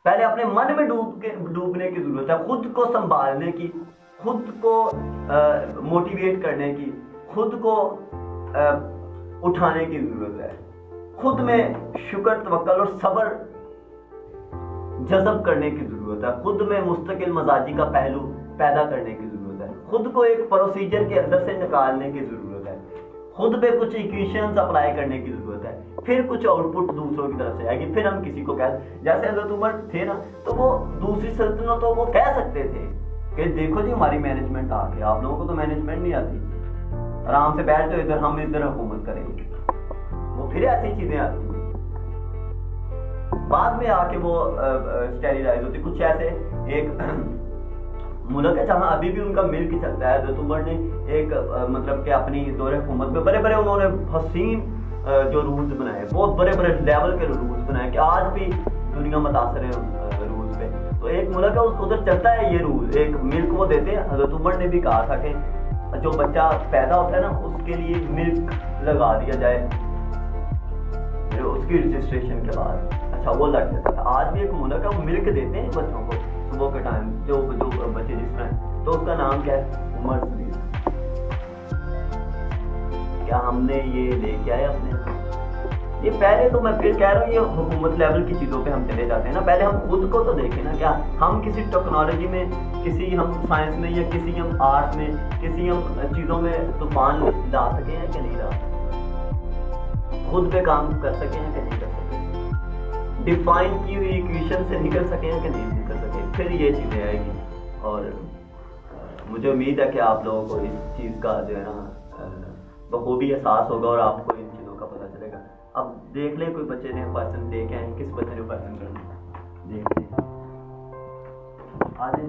पहले अपने मन में डूबने की जरूरत है, खुद को संभालने की, खुद को मोटिवेट करने की, खुद को उठाने की जरूरत है, खुद में शुक्र तवक्कल और सब्र जज़ब करने की जरूरत है, खुद में मुस्तकिल मजाजी का पहलू पैदा करने की जरूरत है, खुद को एक प्रोसीजर के अंदर से निकालने की जरूरत है, खुद पे कुछ इक्वेशंस अप्लाई करने की जरूरत है, फिर कुछ आउटपुट दूसरों की तरफ से आएगी, फिर हम किसी को कह, जैसे हजरत उमर थे ना, तो वो दूसरी सल्तनतों को कह सकते थे कि देखो जी हमारी मैनेजमेंट आ गई, आप लोगों को तो मैनेजमेंट नहीं आती, आराम से बैठ जाओ इधर, हम इधर हुकूमत करेंगे। वो फिर ऐसी चीजें आती हैं, बाद में आके वो स्टेरिलाइज होती। कुछ ऐसे एक मुल्क है जहाँ अभी भी उनका मिल्क चलता है। हज़रत उमर ने एक मतलब कि अपनी दौरे हुकूमत में बड़े बड़े उन्होंने हसीन जो रूल्स बनाए, बहुत बड़े बड़े लेवल के रूल्स बनाए कि आज भी दुनिया मुतासर है रूल्स पे। तो एक मुल्क है उधर चलता है ये रूल, एक मिल्क वो देते हैं। हज़रत उमर ने भी कहा था कि जो बच्चा पैदा होता है ना उसके लिए मिल्क लगा दिया जाए उसकी रजिस्ट्रेशन के बाद, अच्छा वो लग जाता था। आज भी एक मुल्क है वो मिल्क देते हैं बच्चों को सुबह के टाइम, जो बच्चे जिस तरह, तो उसका नाम क्या है, उमर शरीफ। क्या हमने ये लेके आए अपने, ये पहले तो मैं फिर कह रहा हूँ ये हुकूमत लेवल की चीज़ों पे हम चले जाते हैं ना, पहले हम खुद को तो देखें ना, क्या हम किसी टेक्नोलॉजी में, किसी हम साइंस में, या किसी हम आर्ट में, किसी हम चीज़ों में तूफान ला सके हैं कि नहीं ला सके, खुद पे काम कर सके हैं कि नहीं कर सके, डिफाइन की हुई इक्वेशन से निकल सके हैं कि नहीं निकल सके, फिर ये चीज़ें आएगी। और मुझे उम्मीद है कि आप लोगों को इस चीज़ का जो है ना बखूबी एहसास होगा और आपको इन चीज़ों का पता चलेगा। अब देख लें कोई बच्चे ने क्वेश्चन लेके आए, किस बच्चे ने क्वेश्चन करना देखते हैं, आ जाए।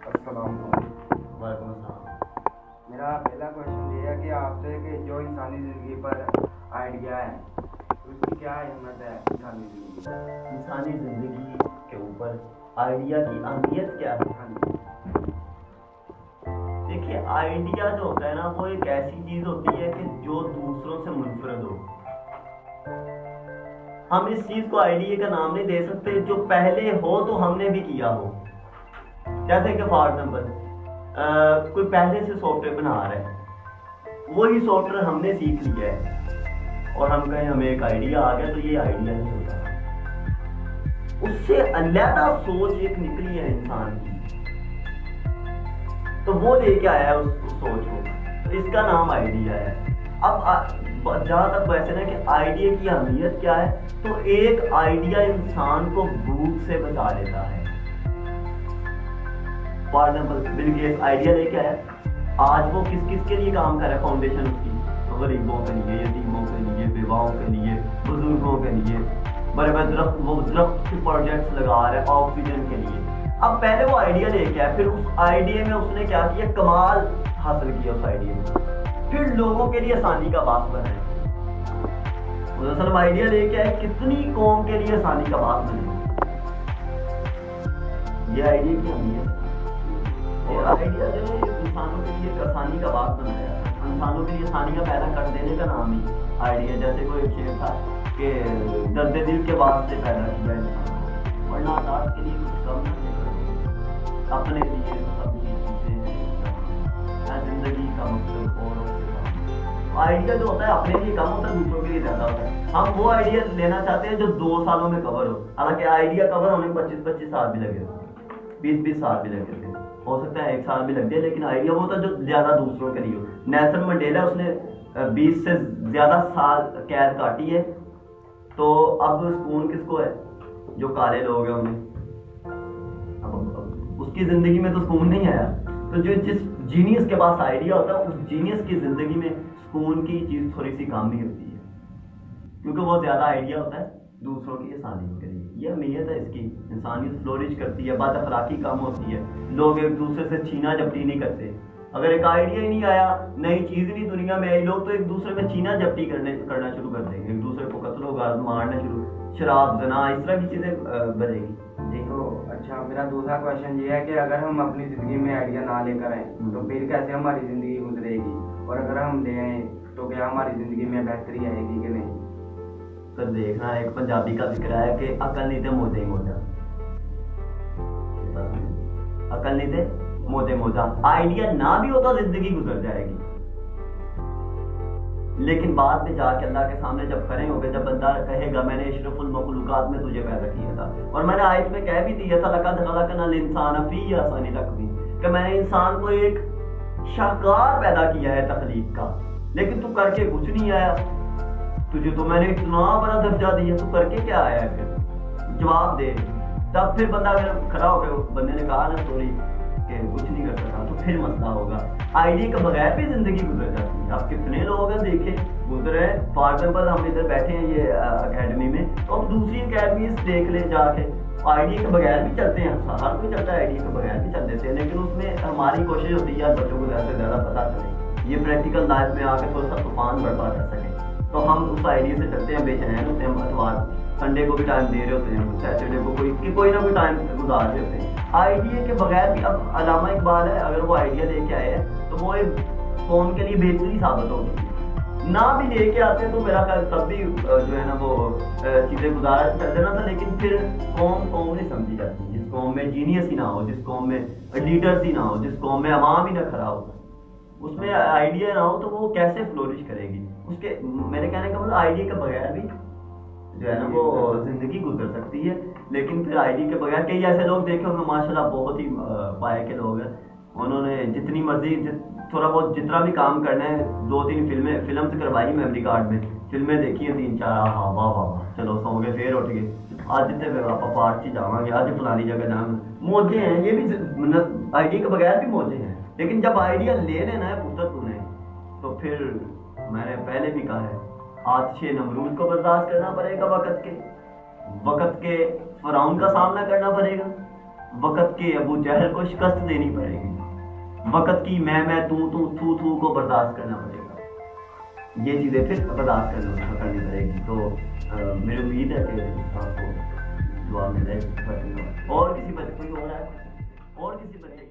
अस्सलाम वालेकुम अस्सलाम। मेरा पहला क्वेश्चन ये है कि आपसे कि जो इंसानी ज़िंदगी पर आइडिया है उसकी क्या अहमियत है इंसानी ज़िंदगी पर? इंसानी ज़िंदगी के ऊपर आइडिया की अहमियत क्या है? हाँ जी, देखिए आइडिया जो होता है ना वो एक ऐसी चीज होती है कि जो दूसरों से मुनफरद हो। हम इस चीज को आइडिया का नाम नहीं दे सकते जो पहले हो तो हमने भी किया हो। जैसे कि फॉर एग्जाम्पल कोई पहले से सॉफ्टवेयर बना रहा है, वही सॉफ्टवेयर हमने सीख लिया है और हम कहें हमें एक आइडिया आ गया, तो ये आइडिया नहीं होता, उससे अलग सोच एक निकली है इंसान की, तो वो लेके आया है उस सोच को, तो इसका नाम आइडिया है। अब जहां तक वैसे ना कि आइडिया की अहमियत क्या है, तो एक आइडिया इंसान को भूख से बचा लेता है। For example Bill Gates idea लेके आया, आज वो किस किस के लिए काम कर रहा है, फाउंडेशन उसकी गरीबों के लिए, यतीमों के लिए, विधवाओं के लिए, बुजुर्गों के लिए, बड़े बड़े दरख्त के प्रोजेक्ट्स लगा रहा है ऑक्सीजन के लिए। अब पहले वो आइडिया लेके आया, फिर उस आइडिया में उसने क्या किया, कमाल हासिल किया उस आइडिया में, फिर लोगों के लिए आसानी का बात बने। आइडिया लेके आए, कितनी कौम के लिए आसानी का बात बने, ये आइडिया की अहमियत है। और आइडिया जो है इंसानों के लिए आसानी का बात बनाया, इंसानों के लिए आसानियां पैदा कर देने का नाम ही आइडिया। जैसे कोई शेर था कि दर्द दिल के वास्ते पैदा किया इंसान को, वरना आजाद के लिए कुछ कम नहीं करते, अपने लिए सबकी चीजें हैं, जिंदगी का मकसद और आइडिया जो होता है अपने लिए कम होता है, दूसरों के लिए ज्यादा होता है। हम वो आइडिया लेना चाहते हैं जो 2 सालों में कवर हो, हालांकि आइडिया कवर होने में 25-25 साल भी लगे, 20-20 साल भी लगे थे, हो सकता है 1 साल भी लग जाए, लेकिन आइडिया वो था जो ज्यादा दूसरों के लिए हो। नेल्सन मंडेला उसने 20 से ज्यादा साल कैद काटी है, तो अब सुकून किसको है, जो काले लोग हैं उन्हें। अब उसकी जिंदगी में तो सुकून नहीं आया, तो जो जिस जीनियस के पास आइडिया होता है उस जीनियस की जिंदगी में सुकून की चीज थोड़ी सी कम ही होती है, क्योंकि वो ज्यादा आइडिया होता है दूसरों की आसानी के लिए। ये अहमियत है इसकी, इंसानियत फ्लोरिश करती है, बद अखलाकी कम होती है, लोग एक दूसरे से छीना झपटी नहीं करते। अगर एक आइडिया ही नहीं आया, नई चीज नहीं दुनिया में आई, लोग तो एक दूसरे में छीना झपटी करना शुरू कर देंगे, एक दूसरे को कत्ल होगा मारना शुरू, शराब जना इस तरह की चीजें बढ़ेगी। तो अच्छा, मेरा दूसरा क्वेश्चन ये है कि अगर हम अपनी ज़िंदगी में आइडिया ना लेकर आए तो फिर कैसे हमारी ज़िंदगी गुजरेगी, और अगर हम ले आए तो क्या हमारी ज़िंदगी में बेहतरी आएगी कि नहीं? तो देखना, एक पंजाबी का जिक्र है कि अकल नहीं थे मोजे ही मोजा, अकल नहीं थे मोजे मोजा। आइडिया ना भी होता जिंदगी गुजर जाएगी, लेकिन बाद में जाके अल्लाह के सामने जब खड़े होगे, जब बंदा कहेगा मैंने इशरफुल मखलूकात में तुझे पैदा किया था, और मैंने आयत में कह भी दिया था लक़द ख़लक़नल इंसान फ़ी अहसनि तक़वीम, कि मैंने इंसान को एक शाहकार पैदा किया है तख्लीक का, लेकिन तू करके कुछ नहीं आया, तुझे तो मैंने इतना बड़ा दर्जा दिया, तू करके क्या आया है? फिर जवाब दे। तब फिर बंदा अगर खड़ा हो गया, बंदे ने कहा ना सॉरी कि कुछ नहीं कर सका, तो फिर मसला होगा। आईडी के बगैर भी जिंदगी गुजर जाती है। आप कितने लोग हैं देखे गुजरे, फॉर एग्जाम्पल हम इधर बैठे हैं ये अकेडमी में, तो अब दूसरी अकेडमी देख ले जाके, आईडी के बगैर भी चलते हैं, हर कोई चलता है, आईडी के बगैर भी चल देते हैं, लेकिन उसमें हमारी कोशिश होती है यार बच्चों को ज़्यादा से ज़्यादा पता चले, ये प्रैक्टिकल लाइफ में आके थोड़ा सा तूफान बर्पा कर सके, तो हम उस आइडिया से चलते हैं। बेचैन होते हैं, हम अथवार संडे को भी टाइम दे रहे होते हैं, सैटरडे को कोई ना कोई टाइम गुजार रहे होते हैं आइडिया के बगैर भी। अब अल्लामा इकबाल है, अगर वो आइडिया लेके आए हैं तो वो एक कौम के लिए बेहतरी साबित होगी, ना भी लेके आते तो मेरा ख्याल तब भी जो है ना वो चीज़ें गुजारा कर देना था, लेकिन फिर कौम नहीं समझी जाती। जिस कौम में जीनियस ही ना हो, जिस कौम में लीडर्स ही ना हो, जिस कौम में अवाम ही ना खड़ा हो, उसमें आइडिया ना हो, तो वो कैसे फ्लोरिश करेगी? उसके मेरे कहने का मतलब आइडिया के बगैर भी जो है ना वो जिंदगी गुजर सकती है, लेकिन फिर आइडिया के बगैर कई ऐसे लोग देखे होंगे माशाल्लाह बहुत ही पाए के लोग हैं, उन्होंने जितनी मर्जी थोड़ा बहुत जितना भी काम करना है, 2-3 फिल्म से करवाई मेमोरी कार्ड में, फिल्में देखी हैं 3-4, हाँ वाह वाह चलो सो गए, फिर उठ गए, आज जितने फिर आप पार्क जावांगे, आज फलानी जगह जाएंगे, मौजे हैं ये भी, मतलब आइडिया के बगैर भी मौजे हैं। लेकिन जब आइडिया ले लेना है पुस्तक तूने, तो फिर मैंने पहले भी कहा है, आतिशे नमरूद को बर्दाश्त करना पड़ेगा, वक़्त के फ़िरौन का सामना करना पड़ेगा, वक़्त के अबू जहल को शिकस्त देनी पड़ेगी, वक़्त की मैं तू को बर्दाश्त करना पड़ेगा, ये चीज़ें फिर बर्दाश्त करनी पड़ेगी। तो मेरी उम्मीद है कि आपको दुआ मिल जाएगी। और किसी बच्चे कोई हो रहा है, और किसी बच्चे